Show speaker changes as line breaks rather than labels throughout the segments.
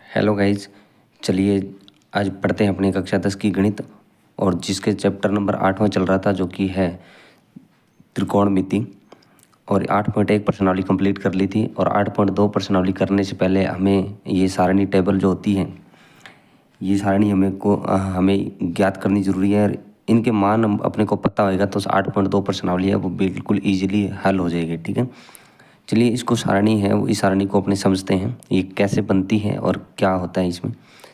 Hello guys, चलिए आज पढ़ते हैं अपनी कक्षा 10 की गणित। और जिसके चैप्टर नंबर 8वां चल रहा था, जो कि है त्रिकोणमिति। और 8.1 प्रश्नावली कंप्लीट कर ली थी। और 8.2 प्रश्नावली करने से पहले हमें ये सारणी टेबल जो होती है, ये सारणी हमें ज्ञात करनी ज़रूरी है। इनके मान अपने को पता होएगा तो 8.2 प्रश्नावली है वो बिल्कुल ईजिली हल हो जाएगी। ठीक है, चलिए इसको सारणी है वो इस सारणी को अपने समझते हैं, ये कैसे बनती है और क्या होता है इसमें।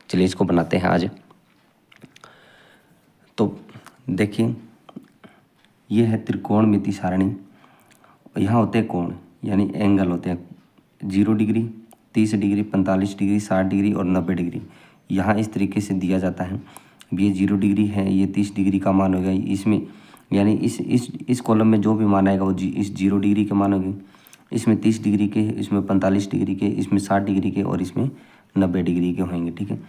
चलिए इसको बनाते हैं आज। तो देखिए, ये है त्रिकोणमिति सारणी। यहाँ होते हैं कोण, यानी एंगल होते हैं 0 डिग्री, 30 डिग्री, 45 डिग्री, 60 डिग्री और 90 डिग्री। यहाँ इस तरीके से दिया जाता है। ये 0 डिग्री है, ये 30 डिग्री का मान होगा इसमें, यानी इस कॉलम में जो भी मान आएगा वो इस 0 डिग्री के मान होंगे। इसमें 30 डिग्री के, इसमें 45 डिग्री के, इसमें 60 डिग्री के और इसमें 90 डिग्री के होंगे। ठीक है,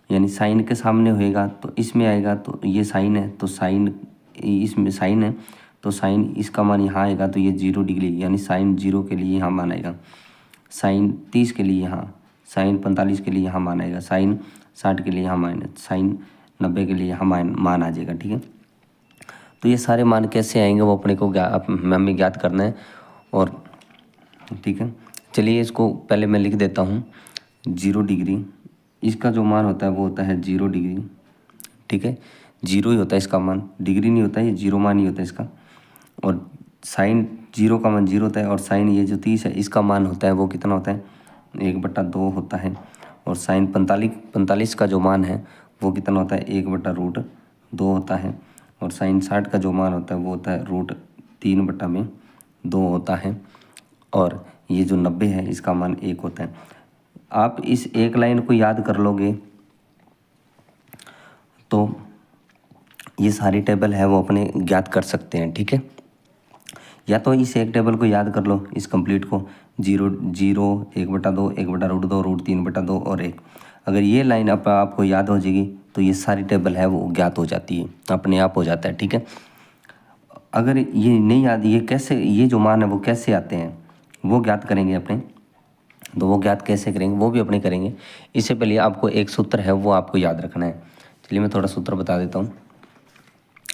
यानी साइन के सामने होएगा तो इसमें आएगा, तो ये साइन है तो साइन, इसमें साइन है तो साइन इसका मान यहाँ आएगा तो ये 0 डिग्री, यानी साइन 0 के लिए यहाँ मान आएगा। साइन 30 के लिए यहाँ, साइन 45 के लिए यहाँ मान आएगा, साइन 60 के लिए यहाँ मान, साइन 90 के लिए यहाँ मान आ जाएगा। ठीक है, तो ये सारे मान कैसे आएंगे वो अपने को हमें ज्ञात करना है। और ठीक है, चलिए इसको पहले मैं लिख देता हूँ। 0 डिग्री, इसका जो मान होता है वो होता है 0 डिग्री। ठीक है, 0 ही होता है इसका मान, डिग्री नहीं होता है, ये 0 मान ही होता है इसका। और साइन 0 का मान 0 होता है। और साइन ये जो 30 है इसका मान होता है वो कितना होता है, 1/2 होता है। और साइन 45 का जो मान है वो कितना होता है, 1/√2 होता है। और साइन 60 का जो मान होता है वो होता है √3/2 होता है। और ये जो 90 है इसका मान 1 होता है। आप इस एक लाइन को याद कर लोगे तो ये सारी टेबल है वो अपने ज्ञात कर सकते हैं। ठीक है, या तो इस एक टेबल को याद कर लो, इस कंप्लीट को, 0 0 1/2 1/√2 √3/2 और 1। अगर ये लाइन आपको याद हो जाएगी तो ये सारी टेबल है वो ज्ञात हो जाती है, अपने आप हो जाता है। ठीक है, अगर ये नहीं याद, ये कैसे, ये जो मान है वो कैसे आते हैं वो ज्ञात करेंगे अपने। तो वो ज्ञात कैसे करेंगे वो भी अपने करेंगे। इससे पहले आपको एक सूत्र है वो आपको याद रखना है। चलिए मैं थोड़ा सूत्र बता देता हूँ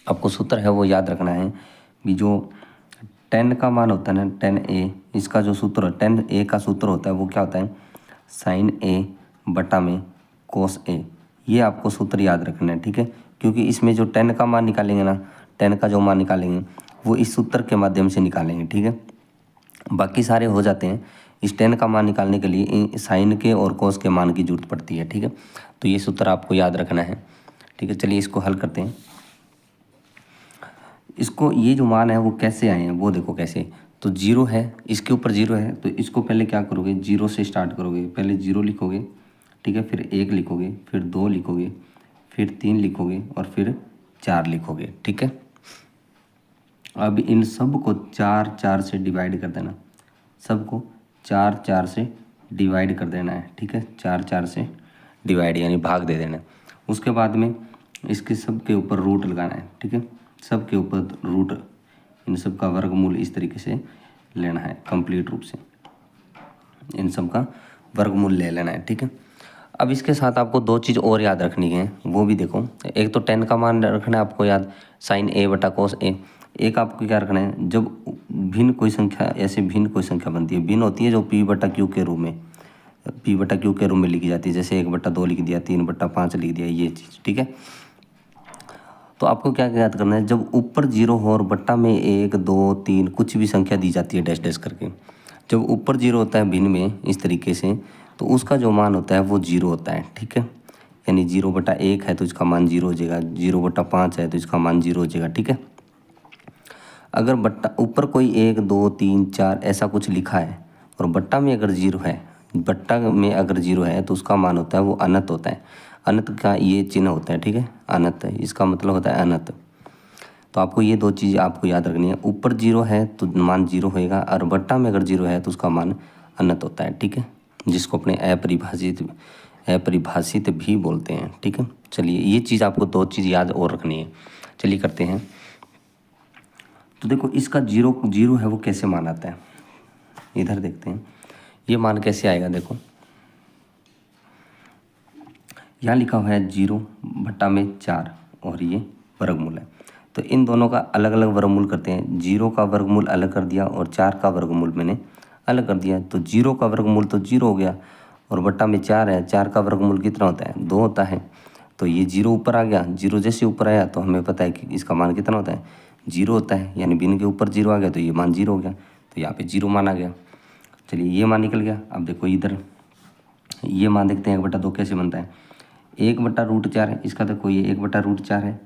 आपको। सूत्र है वो याद रखना है भी, जो 10 का मान होता है ना, 10a, इसका जो सूत्र 10a का सूत्र होता है वो क्या होता है, साइन a बटा में कोस a। ये आपको सूत्र याद रखना है। ठीक है, क्योंकि इसमें जो 10 का मान निकालेंगे ना, 10 का जो मान निकालेंगे वो इस सूत्र के माध्यम से निकालेंगे। ठीक है, बाकी सारे हो जाते हैं। इस 10 का मान निकालने के लिए साइन के और कोस के मान की जरूरत पड़ती है। ठीक है, तो ये सूत्र आपको याद रखना है। ठीक है, चलिए इसको हल करते हैं। इसको, ये जो मान है वो कैसे आए हैं वो देखो कैसे। तो 0 है, इसके ऊपर 0 है तो इसको पहले क्या करोगे, 0 से स्टार्ट करोगे। पहले 0 लिखोगे, ठीक है, फिर 1 लिखोगे, फिर 2 लिखोगे, फिर 3 लिखोगे और फिर 4 लिखोगे। ठीक है, अब इन सब को 4 4 से डिवाइड कर देना, सबको 4 4 से डिवाइड कर देना है। ठीक है, 4 4 से डिवाइड यानी भाग दे देना है। उसके बाद में इसके सब के ऊपर रूट लगाना है। ठीक है, सब के ऊपर रूट, इन सब का वर्गमूल इस तरीके से लेना है, कंप्लीट रूप से इन सब का वर्गमूल ले लेना है। ठीक है, अब इसके साथ आपको दो चीज़ और याद रखनी है, वो भी देखो। एक तो 10 का मान रखना है आपको याद, साइन a बटा कोस a। एक आपको क्या रखना है, जब भिन्न कोई संख्या, ऐसे भिन्न कोई संख्या बनती है, भिन्न होती है जो p/q के रूप में, p/q के रूप में लिखी जाती है, जैसे 1/2 लिख दिया, 3/5 लिख दिया, ये चीज़। ठीक है, तो आपको क्या याद करना है, जब ऊपर 0 हो और बट्टा में 1 2 3 कुछ भी संख्या दी जाती है डैश डैश करके, जब ऊपर 0 होता है भिन्न में इस तरीके से, तो उसका जो मान होता है वो 0 होता है। ठीक है, यानी 0/1 है तो इसका मान 0 हो जाएगा, 0/5 है तो इसका मान 0 हो जाएगा। ठीक है, अगर बट्टा ऊपर कोई 1 2 3 4 ऐसा कुछ लिखा है और बट्टा में अगर 0 है, बट्टा में अगर 0 है तो उसका मान होता है वो अनंत होता है। अनंत का ये चिन्ह होता है। ठीक है, अनंत, इसका मतलब होता है अनंत। तो आपको ये दो चीज़ आपको याद रखनी है, ऊपर 0 है तो मान 0 होएगा और बट्टा में अगर 0 है तो उसका मान अनंत होता है। ठीक है, जिसको अपने अपरिभाषित भी बोलते हैं। ठीक है, चलिए ये चीज़ आपको दो चीज़ याद और रखनी है। चलिए करते हैं। तो देखो इसका 0 है वो कैसे मान आता है, इधर देखते हैं ये मान कैसे आएगा। देखो यहाँ लिखा हुआ है 0 बट्टा में 4 और ये वर्गमूल है। तो इन दोनों का अलग अलग वर्गमूल करते हैं। 0 का वर्गमूल अलग कर दिया और 4 का वर्गमूल मैंने अलग कर दिया। तो 0 का वर्गमूल तो 0 हो गया और बट्टा में 4 है। 4 का वर्गमूल कितना होता है? 2 होता है। तो ये 0 ऊपर आ गया। 0 जैसे ऊपर आया तो हमें पता है कि इसका मान कितना होता है? 0 होता है। यानी बिन के ऊपर 0 आ गया तो ये मान 0 हो गया। तो यहाँ पे 0 मान आ गया। चलिए ये मान निकल गया। अब देखो इधर ये मान देखते हैं 1/2 कैसे बनता है। 1/√4 है इसका। देखो ये 1/√4 है।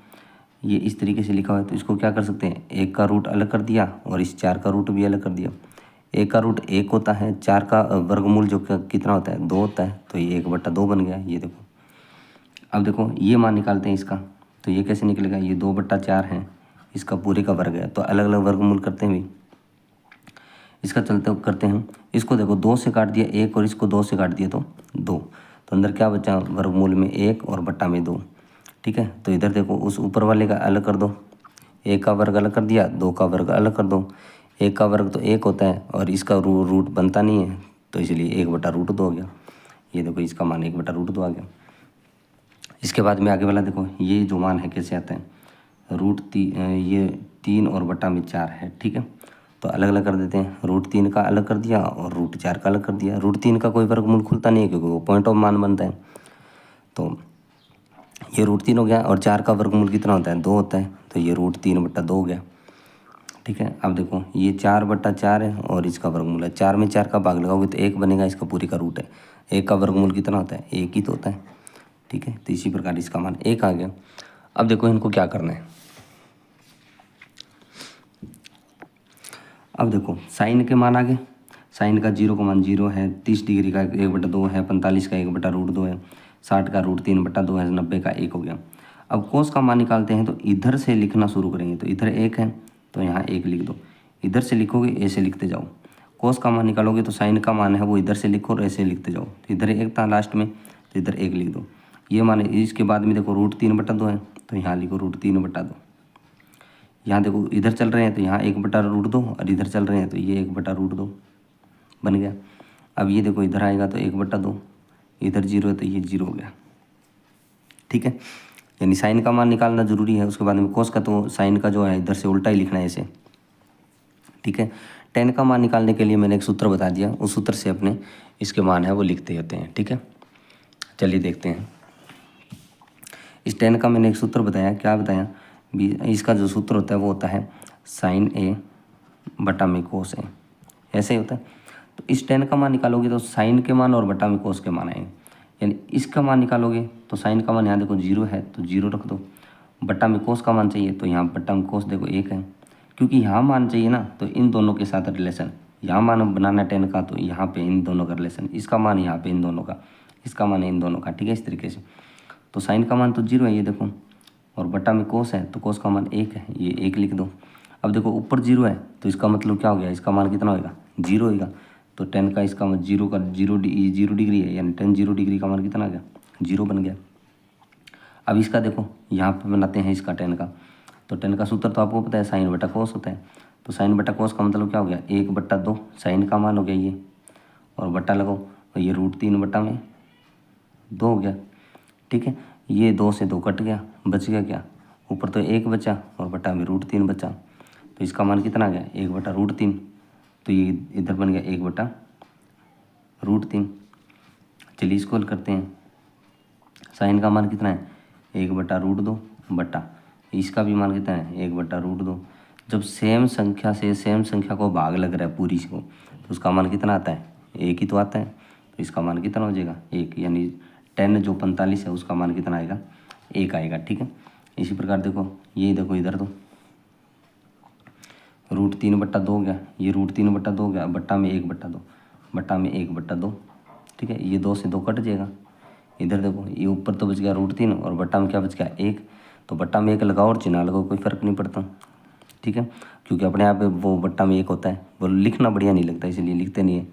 ये इस तरीके से लिखा हुआ है। तो इसको क्या कर सकते हैं? 1 का रूट अलग कर दिया और इस 4 का रूट भी अलग कर दिया। 1 का रूट 1 होता है। 4 का वर्गमूल जो कितना होता है? 2 होता है। तो ये 1/2 बन गया। ये देखो। अब देखो ये मान निकालते हैं इसका। तो ये कैसे निकलेगा? ये 2/4 है। इसका पूरे का वर्ग है। तो अलग अलग वर्गमूल करते हैं भी। इसका चलते करते हैं। इसको देखो 2 से काट दिया 1 और इसको 2 से काट दिया तो 2। तो अंदर क्या बचा? वर्गमूल में 1 और बट्टा में 2। ठीक है। तो इधर देखो उस ऊपर वाले का अलग कर दो। 1 का वर्ग अलग कर दिया, 2 का वर्ग अलग कर दो। 1 का वर्ग तो 1 होता है और इसका रूट बनता नहीं है। तो इसलिए 1/√2 हो गया। ये देखो इसका मान 1/√2 आ गया। इसके बाद में आगे वाला देखो ये जो मान है कैसे आता है? ये 3 और बट्टा में 4 है। ठीक है। तो अलग अलग कर देते हैं। √3 का अलग कर दिया और √4 का अलग कर दिया। √3 का कोई वर्गमूल खुलता नहीं है क्योंकि वो पॉइंट ऑफ मान बनता है। तो ये √3 हो गया और 4 का वर्गमूल कितना होता है? 2 होता है। तो ये √3/2 हो गया। ठीक है। अब देखो ये 4/4 है और इसका वर्गमूल है 4 में 4 का भाग लगाओगे तो 1 बनेगा। इसका पूरी का रूट है। 1 का वर्गमूल कितना होता है? 1 ही तो होता है। ठीक है। तो इसी प्रकार इसका मान 1 आ गया। अब देखो इनको क्या करना है। अब देखो साइन के मान आ गए। साइन का 0 का मान 0 है। 30 डिग्री का 1/2 है। 45 का 1/√2 है। 60 का √3/2 है। 90 का 1 हो गया। अब कोस का मान निकालते हैं तो इधर से लिखना शुरू करेंगे। तो इधर 1 है तो यहाँ 1 लिख दो। इधर से लिखोगे ऐसे लिखते जाओ। कोस का मान निकालोगे तो साइन का मान है वो इधर से लिखो और ऐसे लिखते जाओ। तो इधर 1 था लास्ट में तो इधर 1 लिख दो। ये मान इसके बाद में देखो √3/2 है तो यहाँ लिखो √3/2। यहाँ देखो इधर चल रहे हैं तो यहाँ 1/√2 और इधर चल रहे हैं तो ये 1/√2 बन गया। अब ये देखो इधर आएगा तो 1/2, इधर 0 है तो ये 0 हो गया। ठीक है। यानी साइन का मान निकालना जरूरी है। उसके बाद में कोस का तो साइन का जो है इधर से उल्टा ही लिखना है ऐसे। ठीक है। टेन का मान निकालने के लिए मैंने एक सूत्र बता दिया। उस सूत्र से अपने इसके मान है वो लिखते होते हैं। ठीक है। चलिए देखते हैं। इस टेन का मैंने एक सूत्र बताया। क्या बताया? इसका जो सूत्र होता है वो होता है sin A बटा में कोस A। ऐसे ही होता है। तो इस टेन का मान निकालोगे तो साइन के मान और बटा में कोस के मान आएंगे। यानी इसका मान निकालोगे तो साइन का मान यहाँ देखो 0 है तो 0 रख दो। बटा में कोस का मान चाहिए तो यहाँ बटा में कोस देखो 1 है। क्योंकि यहाँ मान चाहिए ना तो इन दोनों के साथ रिलेशन। यहाँ मान बनाना टेन का तो यहाँ पे इन दोनों का रिलेशन। इसका मान यहाँ पे इन दोनों का, इसका मान इन दोनों का। ठीक है। इस तरीके से तो साइन का मान तो 0 है ये देखो, और बटा में कोस है तो कोस का मान 1 है। ये 1 लिख दो। अब देखो ऊपर 0 है तो इसका मतलब क्या हो गया? इसका मान कितना होगा? 0 होगा। तो टेन का इसका मान 0 का 0 डिग्री है। यानी टेन 0 डिग्री का मान कितना आ गया? 0 बन गया। अब इसका देखो यहाँ पे बनाते हैं इसका टेन का। तो टेन का सूत्र तो आपको पता है साइन बटा कोस होता है। तो साइन बटा कोस का मतलब क्या हो गया? 1/2 साइन का मान हो गया ये, और बटा लगाओ तो ये √3/2 हो गया। ठीक है। ये 2 से 2 कट गया, बच गया क्या? ऊपर तो 1 बचा और बटा में √3 बचा। तो इसका मान कितना आ गया? 1/√3। तो ये इधर बन गया 1/√3। चलिए इसको हल करते हैं। साइन का मान कितना है? 1/√2 बटा इसका भी मान कितना है? 1/√2। जब सेम संख्या से सेम संख्या को भाग लग रहा है पूरी को तो उसका मान कितना आता है? 1 ही तो आता है। तो इसका मान कितना हो जाएगा? 1। यानी 10 जो 45 है उसका मान कितना आएगा? 1 आएगा। ठीक है। इसी प्रकार देखो ये देखो इधर तो √3/2 हो गया। ये √3/2 हो गया। बट्टा में 1/2, बट्टा में 1/2। ठीक है। ये 2 से 2 कट जाएगा। इधर देखो ये ऊपर तो बच गया √3 और बट्टा में क्या बच गया? 1। तो बट्टा में 1 लगाओ और चिन्ह लगाओ, कोई फ़र्क नहीं पड़ता। ठीक है। क्योंकि अपने आप वो बट्टा में 1 होता है, वो लिखना बढ़िया नहीं लगता इसलिए लिखते नहीं है।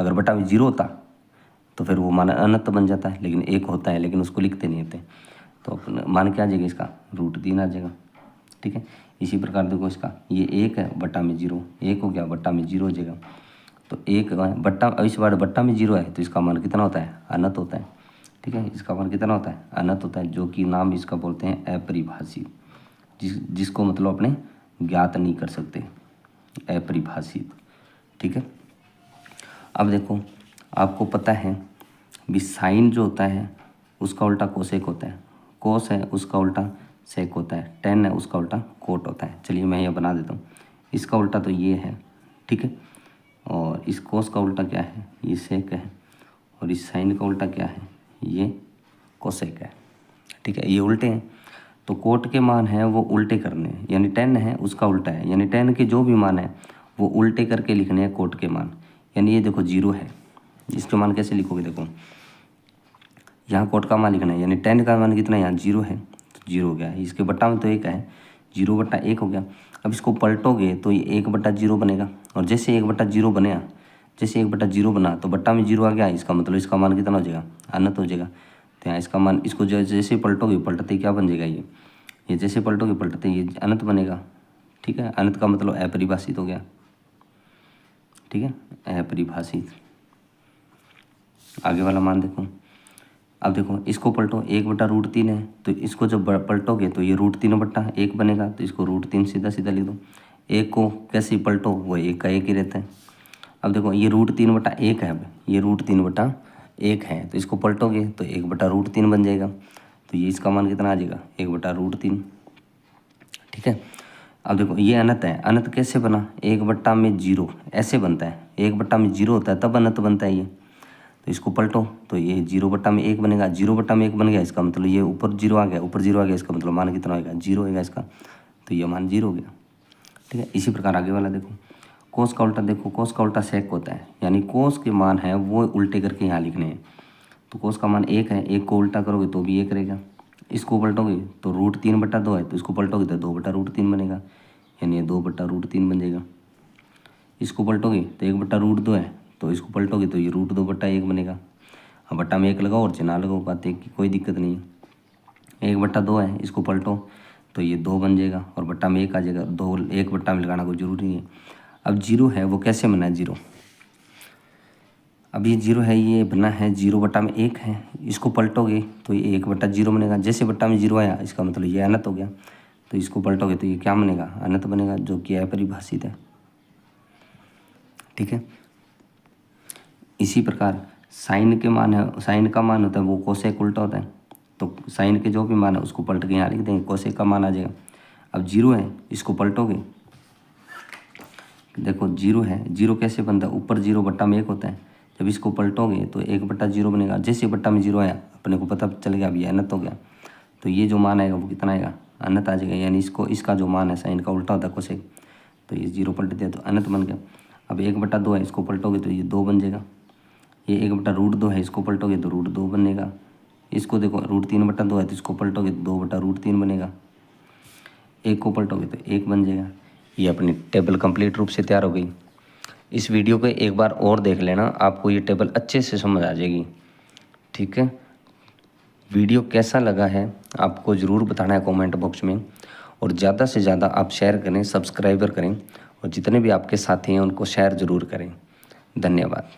अगर बट्टा में 0 होता तो फिर वो मान अनंत बन जाता है, लेकिन 1 होता है लेकिन उसको लिखते नहीं होते। तो मान क्या आ जाएगा? इसका √3 आ जाएगा। ठीक है। इसी प्रकार देखो इसका ये 1 है बट्टा में 0, 1 हो गया बट्टा में 0 हो जाएगा। तो 1 बट्टा, इस बार बट्टा में 0 है तो इसका मान कितना होता है? अनंत होता है। ठीक है। इसका मान कितना होता है, अनंत होता है, जो कि नाम इसका बोलते हैं अपरिभाषित, जिसको मतलब अपने ज्ञात नहीं कर सकते, अपरिभाषित। ठीक है। अब देखो, आपको पता है भी साइन जो होता है उसका उल्टा कोसेक होता है, कोस है उसका उल्टा सेक होता है, टेन है उसका उल्टा कोट होता है। चलिए मैं यह बना देता हूँ। इसका उल्टा तो ये है, ठीक है, और इस कोस का उल्टा क्या है, ये सेक है, और इस साइन का उल्टा क्या है, ये कोसेक है। ठीक है, ये उल्टे हैं, तो कोट के मान है वो उल्टे करने हैं, यानी टेन है उसका उल्टा है, यानी टेन के जो भी मान है वो उल्टे करके लिखने हैं कोट के मान। यानी ये देखो 0 है, इसके मान कैसे लिखोगे, देखो यहाँ कोट का मान लिखना है, यानी टेन का मान कितना है, यहाँ 0 है, तो 0 हो गया। इसके बट्टा में तो 1 है, 0/1 हो गया। अब इसको पलटोगे तो ये 1/0 बनेगा, और जैसे 1/0 बनेगा, जैसे 1/0 बना तो बट्टा में 0 आ गया, इसका मतलब इसका मान कितना हो जाएगा, अनंत हो जाएगा। तो यहाँ इसका मान, इसको जैसे पलटोगे पलटते क्या बन जाएगा, ये जैसे पलटोगे पलटते ये अनंत बनेगा। ठीक है, अनंत का मतलब अपरिभाषित हो गया। ठीक है, अपरिभाषित। आगे वाला मान देखो, अब देखो इसको पलटो, 1/√3 है, तो इसको जब पलटोगे तो ये √3/1 बनेगा, तो इसको √3 सीधा सीधा लिख दो। एक को कैसे पलटो, वो एक का एक ही रहता है। अब देखो ये √3/1 है, अब ये √3/1 है, तो इसको पलटोगे तो 1/√3 बन जाएगा, तो ये इसका मान कितना आ जाएगा, 1/√3। ठीक है। अब देखो ये अनंत है, अनंत कैसे बना, 1/0 ऐसे बनता है, 1/0 होता है तब अनंत बनता है ये। तो इसको पलटो तो ये 0/1 बनेगा, 0/1 बन गया, इसका मतलब ये ऊपर 0 आ गया, ऊपर 0 आ गया, इसका मतलब मान कितना होगा, 0 होगा इसका, तो ये मान 0 हो गया। ठीक है। इसी प्रकार आगे वाला देखो, कोस का उल्टा देखो, कोस का उल्टा सेक होता है, यानी कोस के मान है वो उल्टे करके यहाँ लिखने हैं। तो कोस का मान 1 है, 1 को उल्टा करोगे तो भी 1 रहेगा, इसको पलटोगे तो √3/2 है, तो इसको पलटोगे तो 2/√3 बनेगा, यानी ये 2/√3 बन जाएगा। इसको पलटोगे तो 1/√2 है, तो इसको पलटोगे तो ये √2/1 बनेगा। अब बट्टा में 1 लगाओ और चिन्ह लगाओ, बात एक की कोई दिक्कत नहीं है। 1/2 है, इसको पलटो तो ये 2 बन जाएगा, और बट्टा में 1 आ जाएगा, 2 1 बट्टा में लगाना कोई ज़रूरी नहीं है। अब 0 है वो कैसे बना है 0, अब ये 0 है, ये बना है 0/1 है, इसको पलटोगे तो ये 1/0 बनेगा, जैसे बट्टा में 0 आया इसका मतलब ये अनंत हो गया, तो इसको पलटोगे तो ये क्या बनेगा, अनंत बनेगा, जो कि अपरिभाषित है। ठीक है। इसी प्रकार साइन के मान है, साइन का मान होता है वो कोसेक उल्टा होता है, तो साइन के जो भी मान है उसको पलट के यहाँ लिख देंगे, कोसेक का मान आ जाएगा। अब 0 है, इसको पलटोगे, देखो 0 है, 0 कैसे बनता है, ऊपर 0/1 होता है, जब इसको पलटोगे तो 1/0 बनेगा, जैसे बट्टा में 0 आया अपने को पता चल गया अब ये अनंत हो गया, तो ये जो मान आएगा वो कितना आएगा, अनंत आ जाएगा। यानी इसको, इसका जो मान है साइन का उल्टा होता है कोसेक, तो ये 0 पलट दिया तो अनंत बन गया। अब 1/2 है, इसको पलटोगे तो ये 2 बन जाएगा, ये 1/√2 है, इसको पलटोगे तो √2 बनेगा। इसको देखो √3/2 है, तो इसको पलटोगे तो 2/√3 बनेगा, 1 को पलटोगे तो 1 बन जाएगा। ये अपनी टेबल कंप्लीट रूप से तैयार हो गई। इस वीडियो को एक बार और देख लेना, आपको ये टेबल अच्छे से समझ आ जाएगी। ठीक है। वीडियो कैसा लगा है आपको ज़रूर बताना है कमेंट बॉक्स में, और ज़्यादा से ज़्यादा आप शेयर करें, सब्सक्राइबर करें, और जितने भी आपके साथी हैं उनको शेयर ज़रूर करें। धन्यवाद।